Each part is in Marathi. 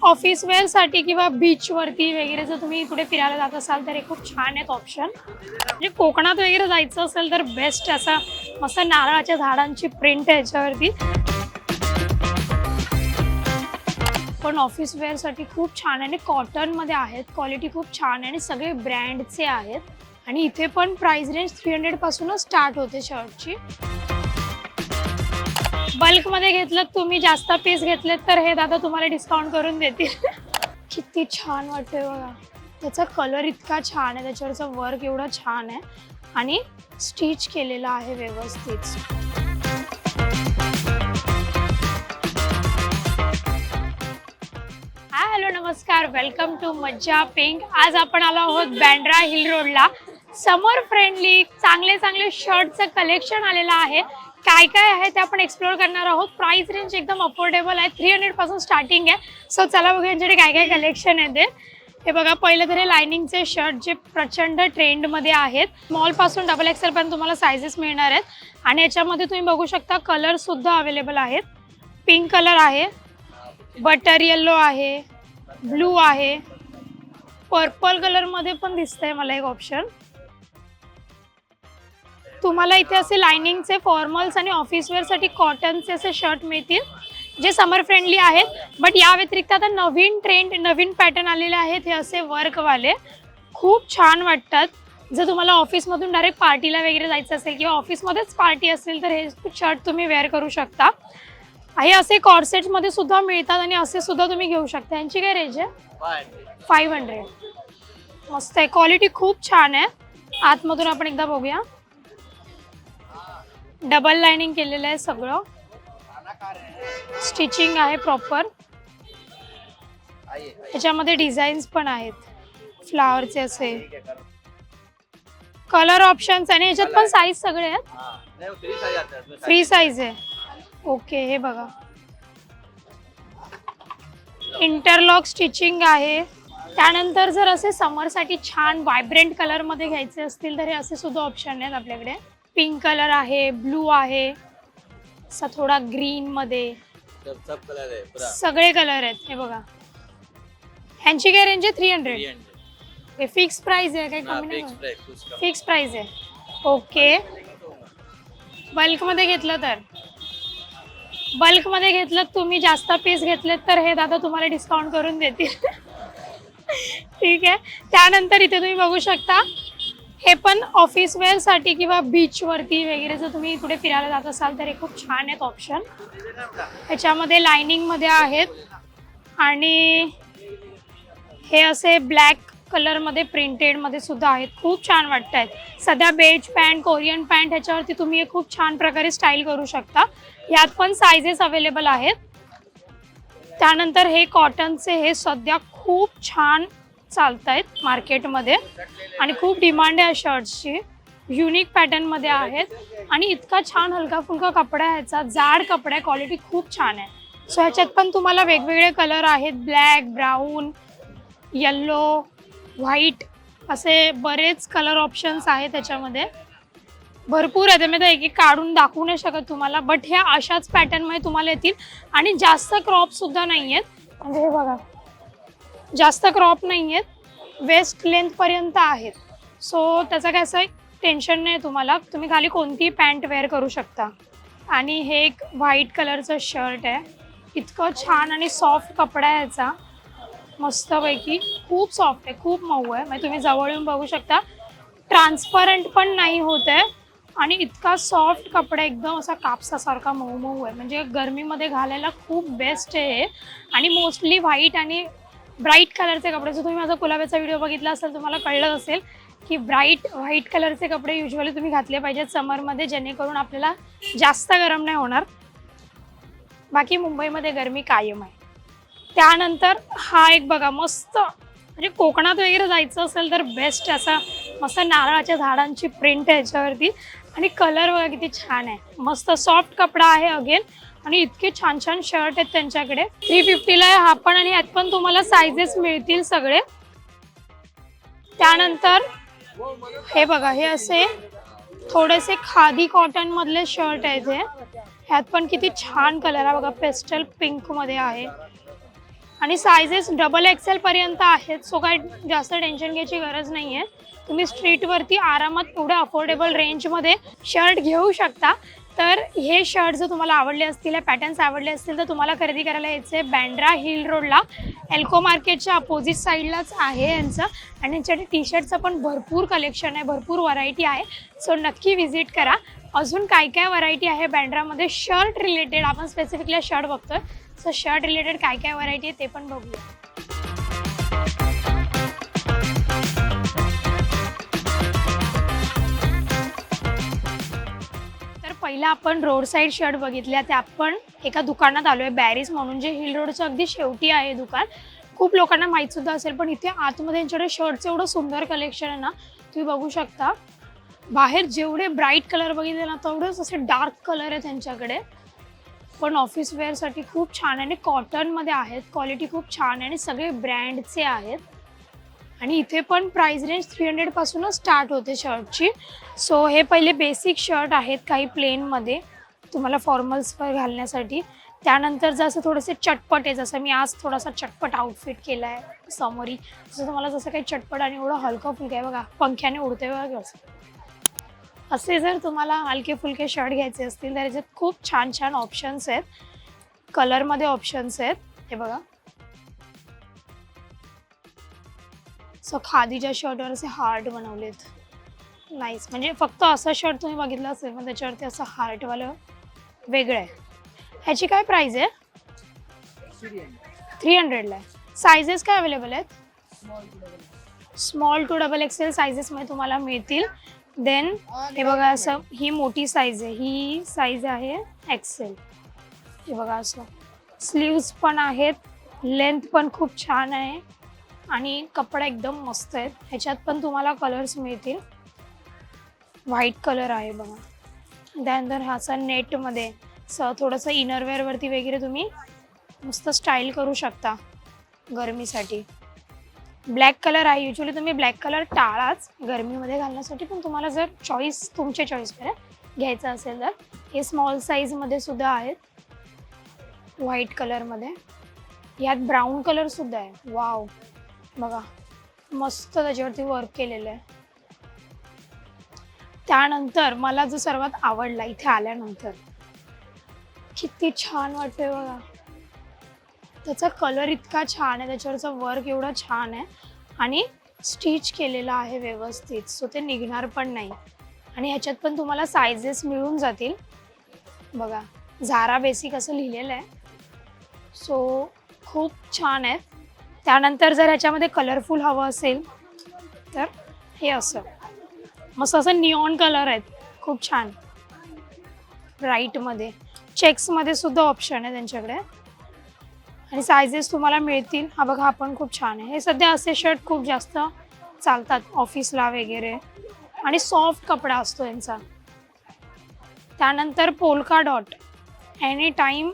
ऑफिस वेअर साठी किंवा बीच वरती वगैरे जर तुम्ही कुठे फिरायला जात असाल तर हे खूप छान आहेत ऑप्शन। म्हणजे कोकणात वगैरे जायचं असेल तर बेस्ट असा मस्त नारळाच्या झाडांची प्रिंट आहे याच्यावरती। पण ऑफिस वेअर साठी खूप छान आहे आणि कॉटन मध्ये आहेत, क्वालिटी खूप छान आहे आणि सगळे ब्रँडचे आहेत। आणि इथे पण प्राइस रेंज 300 पासूनच स्टार्ट होते शर्टची। बल्क मध्ये घेतलं तुम्ही, जास्त पीस घेतलेत तर हे दादा तुम्हाला डिस्काउंट करून देतील। किती छान वाटतंय बघा, त्याचा कलर इतका छान आहे, त्याच्यावरचं वर्क एवढं छान आहे आणि स्टिच केलेलं आहे व्यवस्थित। हॅलो नमस्कार, वेलकम टू मज्जा पिंक। आज आपण आलो आहोत बँड्रा हिल रोडला। समर फ्रेंडली चांगले शर्टचं कलेक्शन आलेलं आहे। काय काय आहे ते आपण एक्सप्लोर करणार आहोत। प्राइस रेंज एकदम अफोर्डेबल आहे, 300 पासून स्टार्टिंग आहे। सो चला बघूया यांच्याकडे काय काय कलेक्शन आहे ते। हे बघा, पहिलं तर हे लाइनिंगचे शर्ट जे प्रचंड ट्रेंडमध्ये आहेत। स्मॉल पासून डबल एक्सेल पर्यंत तुम्हाला साइजेस मिळणार आहेत आणि याच्यामध्ये तुम्ही बघू शकता कलर सुद्धा अवेलेबल आहेत। पिंक कलर आहे, बटर येलो आहे, ब्लू आहे, पर्पल कलर मध्ये पण दिसतंय मला एक ऑप्शन। तुम्हाला इथे असे लाइनिंगचे फॉर्मल्स आणि ऑफिस वेअर साठी कॉटनचे असे शर्ट मिळतील जे समर फ्रेंडली आहेत। बट या व्यतिरिक्त आता नवीन ट्रेंड, नवीन पॅटर्न आलेले आहेत हे असे वर्कवाले, खूप छान वाटतात। जर तुम्हाला ऑफिसमधून डायरेक्ट पार्टीला वगैरे जायचं असेल किंवा ऑफिसमध्येच पार्टी असेल तर हे शर्ट तुम्ही वेअर करू शकता। हे असे कॉर्सेट मध्ये सुद्धा मिळतात आणि असे सुद्धा तुम्ही घेऊ शकता। यांची काय रेंज आहे? 500। मस्त आहे, क्वालिटी खूप छान आहे। आतमधून आपण एकदा बघूया, डबल लाइनिंग केलेलं आहे, सगळं स्टिचिंग आहे प्रॉपर। याच्यामध्ये डिझाईन्स पण आहेत फ्लावरचे असे, कलर ऑप्शन्स आणि याच्यात पण साईज सगळे आहेत, फ्री साईज आहे। ओके, हे बघा इंटरलॉक स्टिचिंग आहे। त्यानंतर जर असे समर साठी छान व्हायब्रंट कलर मध्ये घ्यायचे असतील तर हे असे सुद्धा ऑप्शन आहेत आपल्याकडे। पिंक कलर आहे, ब्लू आहे, असा थोडा ग्रीन मध्ये, सगळे कलर आहेत। हे बघा, ह्यांची काय रेंज आहे? 300। हे फिक्स प्राइस आहे, काही कमी नाही? फिक्स प्राइस आहे। ओके, बल्क मध्ये घेतलं तुम्ही, जास्त पीस घेतलेत तर हे दादा तुम्हाला डिस्काउंट करून देतील। ठीक आहे। त्यानंतर इथे तुम्ही बघू शकता, हे पण ऑफिस वेअर साठी किंवा बीच वरती वगैरे जर तुम्ही कुठे फिरायला जात असाल तर हे खूप छान आहेत ऑप्शन। ह्याच्यामध्ये लाइनिंग मध्ये आहेत आणि हे असे ब्लॅक कलर मध्ये प्रिंटेड मध्ये सुद्धा आहेत, खूप छान वाटतात। सध्या बेज पॅन्ट, कोरियन पॅन्ट ह्याच्यावरती तुम्ही हे खूप छान प्रकारे स्टाईल करू शकता। यात पण साइजेस अवेलेबल आहेत। त्यानंतर हे कॉटनचे, हे सध्या खूप छान चालतायत मार्केटमध्ये आणि खूप डिमांड आहे शर्ट्सची। युनिक पॅटर्न मध्ये आहेत आणि इतका छान हलका फुलका कपडा आहे ह्याचा, जाड कपडा आहे, क्वालिटी खूप छान आहे। सो ह्याच्यात पण तुम्हाला वेगवेगळे कलर आहेत, ब्लॅक, ब्राऊन, येल्लो, व्हाईट, असे बरेच कलर ऑप्शन्स आहेत त्याच्यामध्ये, भरपूर आहे। त्यामध्ये एक एक काढून दाखवू नाही शकत तुम्हाला, बट ह्या अशाच पॅटर्न मध्ये तुम्हाला येतील आणि जास्त क्रॉप सुद्धा नाही आहेत। म्हणजे हे बघा, जास्त क्रॉप नाही आहेत, वेस्ट लेंथ पर्यंत आहेत। सो त्याचं काय असं टेन्शन नाही तुम्हाला, तुम्ही खाली कोणती पॅन्ट वेअर करू शकता। आणि हे एक व्हाईट कलरचं शर्ट आहे, इतकं छान आणि सॉफ्ट कपडा आहे ह्याचा, मस्तपैकी खूप सॉफ्ट आहे, खूप मऊ आहे। म्हणजे तुम्ही जवळ येऊन बघू शकता, ट्रान्सपरंट पण नाही होत आहे आणि इतका सॉफ्ट कपडा, एकदम असा कापसासारखा मऊ मऊ आहे। म्हणजे गरमीमध्ये घालायला खूप बेस्ट आहे हे। आणि मोस्टली व्हाईट आणि ब्राईट कलरचे कपडे, जर तुम्ही माझा गुलाबाचा व्हिडिओ बघितला असेल तुम्हाला कळलं असेल की ब्राईट व्हाईट कलरचे कपडे युजली तुम्ही घातले पाहिजेत समरमध्ये, जेणेकरून आपल्याला जास्त गरम नाही होणार। बाकी मुंबईमध्ये गरमी कायम आहे। त्यानंतर हा एक बघा, मस्त म्हणजे कोकणात वगैरे जायचं असेल तर बेस्ट असा मस्त नारळाच्या झाडांची प्रिंट आहे याच्यावरती आणि कलर बघा किती छान आहे, मस्त सॉफ्ट कपडा आहे अगेन आणि इतके छान छान शर्ट आहेत त्यांच्याकडे। 350 ला आहे हा पण आणि यात पण तुम्हाला साइजेस मिळतील सगळे। त्यानंतर हे बघा, हे असे थोडेसे खादी कॉटन मधले शर्ट आहेत हे, ह्यात पण किती छान कलर आहे बघा, पेस्टल पिंक मध्ये आहे, आणि सायझेस डबल एक्सेल पर्यंत आहेत, सो काय जास्त टेन्शन घ्यायची गरज नाही आहे. तुम्ही स्ट्रीटवरती आरामात एवढ्या अफोर्डेबल रेंजमध्ये शर्ट घेऊ शकता. तर हे शर्ट जर तुम्हाला आवडले असतील, पॅटर्न्स आवडले असतील, तर तुम्हाला खरेदी करायला यायचं आहे बँड्रा हिल रोडला, एल्को मार्केटच्या अपोजिट साईडलाच आहे यांचं. आणि यांच्याकडे टी शर्टचं पण भरपूर कलेक्शन आहे, भरपूर व्हरायटी आहे, सो नक्की व्हिजिट करा. अजून काय काय व्हरायटी आहे बँड्रामध्ये शर्ट रिलेटेड, आपण स्पेसिफिकली शर्ट बघतोय, सो शर्ट रिलेटेड काय काय व्हरायटी आहे ते पण बघूया. पहिला आपण रोड साईड शर्ट बघितल्या, त्या आपण एका दुकानात आलोय, बॅरिस म्हणून, जे हिल रोडचं अगदी शेवटी आहे दुकान. खूप लोकांना माहीत सुद्धा असेल, पण इथे आतमध्ये यांच्याकडे शर्टचं एवढं सुंदर कलेक्शन आहे ना, तुम्ही बघू शकता. बाहेर जेवढे ब्राईट कलर बघितले ना, तेवढेच असे डार्क कलर आहे त्यांच्याकडे, पण ऑफिस वेअरसाठी खूप छान आहे आणि कॉटनमध्ये आहेत, क्वालिटी खूप छान आहे आणि सगळे ब्रँडचे आहेत. आणि इथे पण प्राइस रेंज 300 पासूनच स्टार्ट होते शर्टची. सो हे पहिले बेसिक शर्ट आहेत, काही प्लेनमध्ये तुम्हाला फॉर्मल्सवर घालण्यासाठी. त्यानंतर जसं थोडेसे चटपट आहे, जसं मी आज थोडासा चटपट आउटफिट केला आहे समोरी, जसं तुम्हाला जसं काही चटपट आणि एवढं हलकं फुलकं आहे बघा, पंख्याने उडते बघा कसं. असे जर तुम्हाला हलके फुलके शर्ट घ्यायचे असतील तर याच्यात खूप छान छान ऑप्शन्स आहेत, कलरमध्ये ऑप्शन्स आहेत. हे बघा, सो खादीच्या शर्टवर असे हार्ट बनवलेत, नाईस. म्हणजे फक्त असं शर्ट तुम्ही बघितलं असेल, पण त्याच्यावरती असं हार्टवालं वेगळं आहे. ह्याची काय प्राइस आहे? 300ला आहे. सायझेस काय अवेलेबल आहेत? स्मॉल टू डबल एक्सेल सायझेसमध्ये तुम्हाला मिळतील. देन हे बघा, असं ही मोठी साईज आहे, ही साईज आहे एक्सेल. हे बघा, असं स्लीव्स पण आहेत, लेंथ पण खूप छान आहे आणि कपडा एकदम मस्त आहे. ह्याच्यात पण तुम्हाला कलर्स मिळतील. व्हाईट कलर आहे बघा. त्यानंतर हाचा नेटमध्ये थोडंसं इनरवेअरवरती वगैरे तुम्ही मस्त स्टाईल करू शकता गरमीसाठी. ब्लॅक कलर आहे, युजली तुम्ही ब्लॅक कलर टाळाच गरमीमध्ये घालण्यासाठी, पण तुम्हाला जर चॉईस तुमच्या चॉईसवर घ्यायचं असेल तर हे स्मॉल साईजमध्ये सुद्धा आहेत, व्हाईट कलरमध्ये. यात ब्राऊन कलरसुद्धा आहे. वाव, बघा मस्त त्याच्यावरती वर्क केलेलं आहे. त्यानंतर मला जो सर्वात आवडला इथे आल्यानंतर, किती छान वाटतंय बघा, त्याचा कलर इतका छान आहे, त्याच्यावरचं वर्क एवढं छान आहे आणि स्टिच केलेलं आहे व्यवस्थित, सो ते निघणार पण नाही. आणि ह्याच्यात पण तुम्हाला सायझेस मिळून जातील बघा, झारा बेसिक असं लिहिलेलं आहे, सो खूप छान आहे. त्यानंतर जर ह्याच्यामध्ये कलरफुल हवं असेल तर हे असं मस्त असं निऑन कलर आहेत, खूप छान ब्राईटमध्ये. चेक्समध्ये सुद्धा ऑप्शन आहे त्यांच्याकडे आणि सायझेस तुम्हाला मिळतील. हा बघा, हा पण खूप छान आहे. हे सध्या असे शर्ट खूप जास्त चालतात ऑफिसला वगैरे आणि सॉफ्ट कपडा असतो यांचा. त्यानंतर पोल्का डॉट, एनी टाईम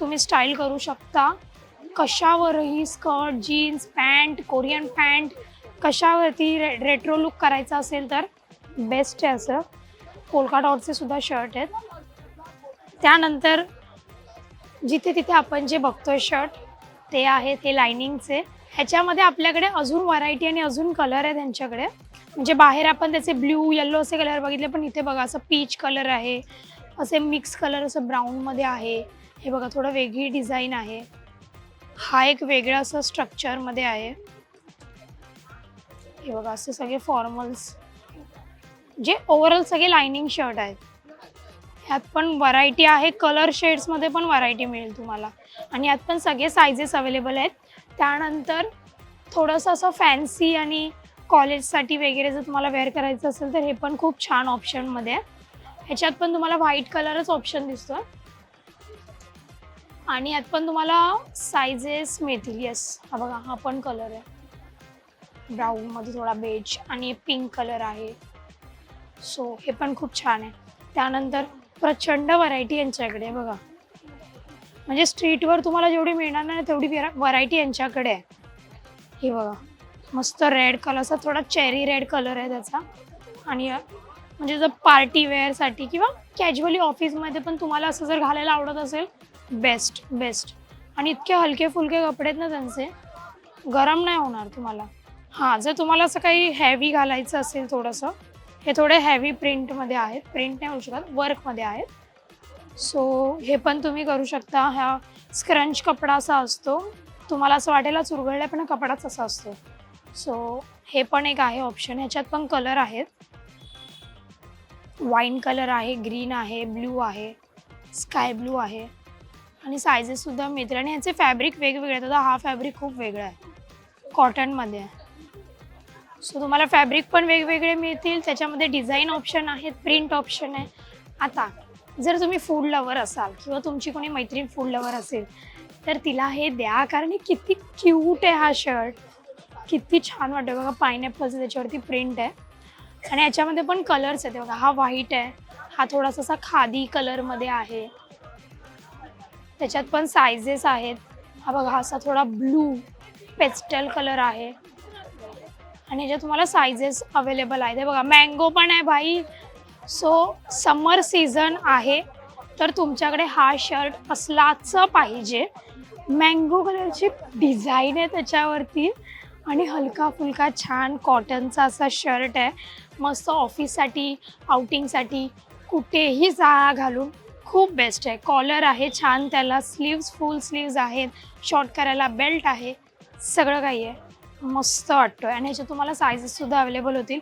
तुम्ही स्टाईल करू शकता कशावरही, skirt, jeans, pant, Korean pant, कशावरती रेट्रो लुक करायचा असेल तर बेस्ट आहे. असं पोल्का डॉटचे सुद्धा शर्ट आहेत. त्यानंतर जिथे तिथे आपण जे बघतोय शर्ट ते आहेत हे लायनिंगचे. ह्याच्यामध्ये आपल्याकडे अजून व्हरायटी आणि अजून कलर आहे त्यांच्याकडे. म्हणजे बाहेर आपण त्याचे ब्ल्यू, येल्लो असे कलर बघितले, पण इथे बघा असं पीच कलर आहे, असे मिक्स कलर असं ब्राऊनमध्ये आहे. हे बघा, थोडं वेगळी डिझाईन आहे. हा एक वेगळा असं स्ट्रक्चरमध्ये आहे. हे बघा, असे सगळे फॉर्मल्स, जे ओव्हरऑल सगळे लायनिंग शर्ट आहेत. ह्यात पण व्हरायटी आहे, कलर शेड्समध्ये पण व्हरायटी मिळेल तुम्हाला आणि यात पण सगळे सायझेस अवेलेबल आहेत. त्यानंतर थोडंसं असं फॅन्सी आणि कॉलेजसाठी वगैरे जर तुम्हाला वेअर करायचं असेल तर हे पण खूप छान ऑप्शनमध्ये आहे. ह्याच्यात पण तुम्हाला व्हाईट कलरच ऑप्शन दिसतो आणि यात पण तुम्हाला सायझेस मिळतील. येस, हा बघा, हा पण कलर आहे ब्राऊनमध्ये, थोडा बेज आणि पिंक कलर आहे, सो हे पण खूप छान आहे. त्यानंतर प्रचंड व्हरायटी यांच्याकडे बघा, म्हणजे स्ट्रीटवर तुम्हाला जेवढी मिळणार नाही तेवढी व्हरायटी यांच्याकडे आहे. हे बघा, मस्त रेड कलरचा, थोडा चेरी रेड कलर आहे त्याचा. आणि म्हणजे जर पार्टी वेअरसाठी किंवा कॅज्युअली ऑफिसमध्ये पण तुम्हाला असं जर घालायला आवडत असेल, बेस्ट. आणि इतके हलके फुलके कपडे आहेत ना त्यांचे, गरम नाही होणार तुम्हाला. हां, जर तुम्हाला असं काही हेवी घालायचं असेल थोडंसं, हे थोडे हेवी प्रिंटमध्ये आहेत, प्रिंट नाही होऊ शकत, वर्कमध्ये आहेत. सो हे पण तुम्ही करू शकता. हा स्क्रंच कपडा असा असतो, तुम्हाला असं वाटेल चुरगळला पण कपडाच असा असतो. सो हे पण एक आहे ऑप्शन. ह्याच्यात पण कलर आहेत, वाईन कलर आहे, ग्रीन आहे, ब्ल्यू आहे, स्काय ब्लू आहे आणि सायझेससुद्धा मिळतील. आणि ह्याचे फॅब्रिक वेगवेगळे आहेत. आता हा फॅब्रिक खूप वेगळा आहे, कॉटनमध्ये आहे. सो तुम्हाला फॅब्रिक पण वेगवेगळे मिळतील, त्याच्यामध्ये डिझाईन ऑप्शन आहेत, प्रिंट ऑप्शन आहे. आता जर तुम्ही फूड लवर असाल किंवा तुमची कोणी मैत्रीण फूड लवर असेल तर तिला हे द्या, कारण हे किती क्यूट आहे. हा शर्ट किती छान वाटतं बघा, पायनॅपलचं त्याच्यावरती प्रिंट आहे आणि याच्यामध्ये पण कलर्स आहेत बघा. हा व्हाईट आहे, हा थोडासा असा खादी कलरमध्ये आहे, त्याच्यात पण सायझेस आहेत. हा बघा, हा असा थोडा ब्लू पेस्टल कलर आहे आणि ह्याच्यात तुम्हाला सायझेस अवेलेबल आहेत. हे बघा, मँगो पण आहे भाई. सो समर सीझन आहे तर तुमच्याकडे हा शर्ट असलाच पाहिजे. मँगो कलरची डिझाईन आहे त्याच्यावरती आणि हलका फुलका छान कॉटनचा असा शर्ट आहे. मस्त ऑफिससाठी, आउटिंगसाठी, कुठेही जा घालून खूप बेस्ट आहे. कॉलर आहे छान, त्याला स्लीव्स फुल स्लीव्स आहेत, शॉर्ट करायला बेल्ट आहे, सगळं काही आहे. मस्त वाटतो आहे आणि ह्याच्यात तुम्हाला सायझेससुद्धा अवेलेबल होतील.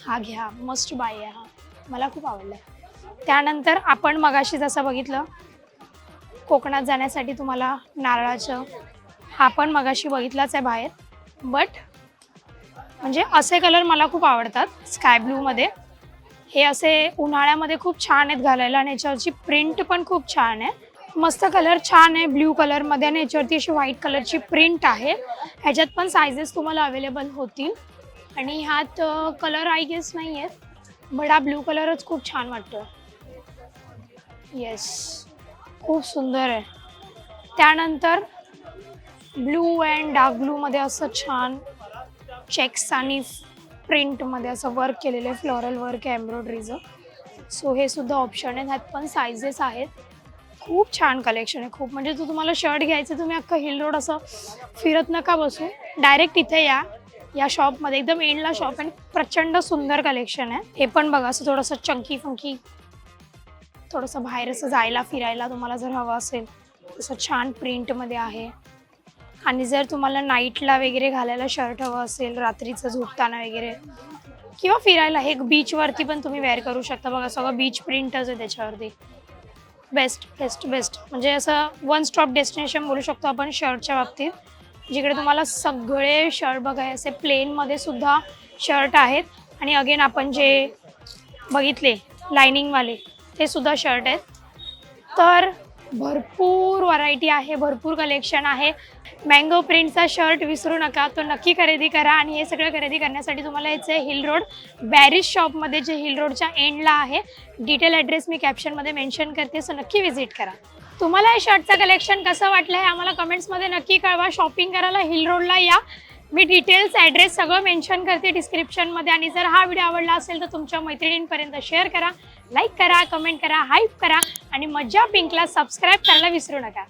हा घ्या, मस्ट बाय आहे हा, मला खूप आवडला आहे. त्यानंतर आपण मगाशी जसं बघितलं कोकणात जाण्यासाठी तुम्हाला नारळाचं, हा पण मगाशी बघितलाच आहे बाहेर. बट म्हणजे असे कलर मला खूप आवडतात, स्काय ब्लूमध्ये. हे असे उन्हाळ्यामध्ये खूप छान आहेत घालायला आणि याच्यावरची प्रिंट पण खूप छान आहे. मस्त कलर छान आहे ब्ल्यू कलरमध्ये आणि याच्यावरती अशी व्हाईट कलरची प्रिंट आहे. ह्याच्यात पण सायझेस तुम्हाला अवेलेबल होतील आणि ह्यात कलर आय गेस नाही आहेत, बट हा ब्ल्यू कलरच खूप छान वाटतो. येस, खूप सुंदर आहे. त्यानंतर ब्लू अँड डार्क ब्लूमध्ये असं छान चेक्स आणि प्रिंटमध्ये असं वर्क केलेलं आहे, फ्लोरल वर्क आहे एम्ब्रॉयडरीचं. सो हे सुद्धा ऑप्शन आहे. ह्यात पण सायझेस आहेत. खूप छान कलेक्शन आहे, खूप. म्हणजे तुम्हाला शर्ट घ्यायचं, तुम्ही अख्खं हिल रोड असं फिरत नका बसू, डायरेक्ट इथे या शॉपमध्ये. एकदम एंडला शॉप आणि प्रचंड सुंदर कलेक्शन आहे. हे पण बघा, असं थोडंसं चंकी फंकी, थोडंसं बाहेर असं जायला फिरायला तुम्हाला जर हवं असेल तसं छान प्रिंटमध्ये आहे. आणि जर तुम्हाला नाईटला वगैरे घालायला शर्ट हवं असेल, रात्रीचं झोपताना वगैरे किंवा फिरायला, हे बीचवरती पण तुम्ही वेअर करू शकता. बघा, सगळं बीच प्रिंटच आहे त्याच्यावरती. बेस्ट बेस्ट बेस्ट, म्हणजे असं वन स्टॉप डेस्टिनेशन बोलू शकतो आपण शर्टच्या बाबतीत, जिकडे तुम्हाला सगळे शर्ट बघा असे प्लेनमध्ये सुद्धा शर्ट आहेत. आणि अगेन आपण जे बघितले लायनिंगवाले ते सुद्धा शर्ट आहेत. तर भरपूर व्हरायटी आहे, भरपूर कलेक्शन आहे. मँगो प्रिंटचा शर्ट विसरू नका, तो नक्की खरेदी करा. आणि हे सगळं खरेदी करण्यासाठी तुम्हाला याचे हिल रोड बॅरिस शॉपमध्ये, जे हिल रोडच्या एंडला आहे, डिटेल ॲड्रेस मी कॅप्शनमध्ये मेन्शन करते, सो नक्की व्हिजिट करा. तुम्हाला हे शर्टचं कलेक्शन कसं वाटलं आहे आम्हाला कमेंट्समध्ये नक्की कळवा. शॉपिंग करायला हिल रोडला या, मी डिटेल्स ॲड्रेस सगळं मेन्शन करते डिस्क्रिप्शनमध्ये. आणि जर हा व्हिडिओ आवडला असेल तर तुमच्या मैत्रिणींपर्यंत शेअर करा, लाईक करा, कमेंट करा, हाईप करा आणि मज्जा पिंकला सबस्क्राईब करायला विसरू नका.